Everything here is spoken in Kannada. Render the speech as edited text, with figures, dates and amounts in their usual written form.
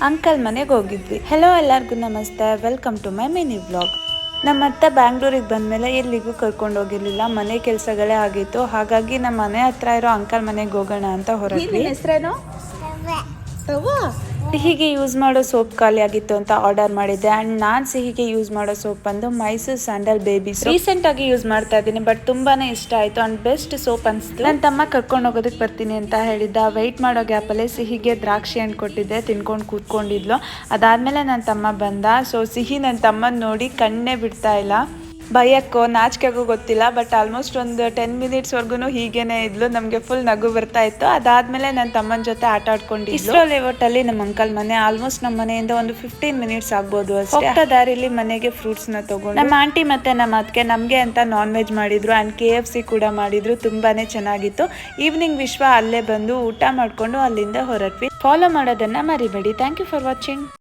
ಅಂಕಲ್ ಮನೆಗೆ ಹೋಗಿದ್ವಿ. ಹೆಲೋ ಎಲ್ಲರಿಗೂ ನಮಸ್ತೆ, welcome to my mini vlog. ನಮ್ಮ ಅತ್ತೆ ಬ್ಯಾಂಗ್ಳೂರಿಗೆ ಬಂದಮೇಲೆ ಎಲ್ಲಿಗೂ ಕರ್ಕೊಂಡು ಹೋಗಿರ್ಲಿಲ್ಲ, ಮನೆ ಕೆಲಸಗಳೇ ಆಗಿತ್ತು. ಹಾಗಾಗಿ ನಮ್ಮ ಮನೆ ಹತ್ರ ಇರೋ ಅಂಕಲ್ ಮನೆಗೆ ಹೋಗೋಣ ಅಂತ ಹೊರಟ್ವಿ. ಹೆಸರೇನು? ಸಿಹಿಗೆ ಯೂಸ್ ಮಾಡೋ ಸೋಪ್ ಖಾಲಿ ಆಗಿತ್ತು ಅಂತ ಆರ್ಡರ್ ಮಾಡಿದ್ದೆ. ಅಂಡ್ ನಾನು ಸಿಹಿಗೆ ಯೂಸ್ ಮಾಡೋ ಸೋಪ್ ಬಂದು Mysore sandal baby soap. Recent ಆಗಿ ಯೂಸ್ ಮಾಡ್ತಾ ಇದ್ದೀನಿ, ಬಟ್ ತುಂಬಾನೇ ಇಷ್ಟ ಆಯ್ತು ಅಂಡ್ ಬೆಸ್ಟ್ ಸೋಪ್ ಅನ್ಸ್ತು. ನನ್ನ ತಮ್ಮ ಕರ್ಕೊಂಡು ಹೋಗೋದಕ್ಕೆ ಬರ್ತೀನಿ ಅಂತ ಹೇಳಿದ್ದ. ವೆಯ್ಟ್ ಮಾಡೋ ಗ್ಯಾಪಲ್ಲೇ ಸಿಹಿಗೆ ದ್ರಾಕ್ಷಿ ಹಣ್ಣು ಕೊಟ್ಟಿದ್ದೆ, ತಿನ್ಕೊಂಡು ಕೂತ್ಕೊಂಡಿದ್ಲು. ಅದಾದ್ಮೇಲೆ ನನ್ನ ತಮ್ಮ ಬಂದ. ಸೊ ಸಿಹಿ ನನ್ನ ತಮ್ಮನ ನೋಡಿ ಕಣ್ಣೇ ಬಿಡ್ತಾ ಇಲ್ಲ. ಭಯಕ್ಕೋ ನಾಚಿಕೆಗೋ ಗೊತ್ತಿಲ್ಲ, ಬಟ್ ಆಲ್ಮೋಸ್ಟ್ ಒಂದು 10 ಮಿನಿಟ್ಸ್ವರೆಗೂ ಹೀಗೇನೆ ಇದ್ಲು. ನಮಗೆ ಫುಲ್ ನಗು ಬರ್ತಾ ಇತ್ತು. ಅದಾದ್ಮೇಲೆ ನನ್ನ ತಮ್ಮನ ಜೊತೆ ಆಟ ಆಡ್ಕೊಂಡಿದ್ಲು. ಇಸ್ರೋ ಲೇಔಟ್ ಅಲ್ಲಿ ನಮ್ಮ ಅಂಕಲ್ ಮನೆ. ಆಲ್ಮೋಸ್ಟ್ ನಮ್ಮ ಮನೆಯಿಂದ ಒಂದು 15 ಮಿನಿಟ್ಸ್ ಆಗ್ಬೋದು ಅಷ್ಟೇ. ಹೋಗ್ತಾ ದಾರಿಲಿ ಮನೆಗೆ ಫ್ರೂಟ್ಸ್ ನ ತಗೊಂಡು ನಮ್ಮ ಆಂಟಿ ಮತ್ತೆ ನಮ್ಮ ಅದಕ್ಕೆ ನಮ್ಗೆ ಅಂತ ನಾನ್ ವೆಜ್ ಮಾಡಿದ್ರು ಅಂಡ್ KFC ಕೂಡ ಮಾಡಿದ್ರು. ತುಂಬಾನೇ ಚೆನ್ನಾಗಿತ್ತು. ಈವ್ನಿಂಗ್ ವಿಶ್ವ ಅಲ್ಲೇ ಬಂದು ಊಟ ಮಾಡ್ಕೊಂಡು ಅಲ್ಲಿಂದ ಹೊರಟ್ವಿ. ಫಾಲೋ ಮಾಡೋದನ್ನ ಮರಿಬೇಡಿ. Thank you for watching.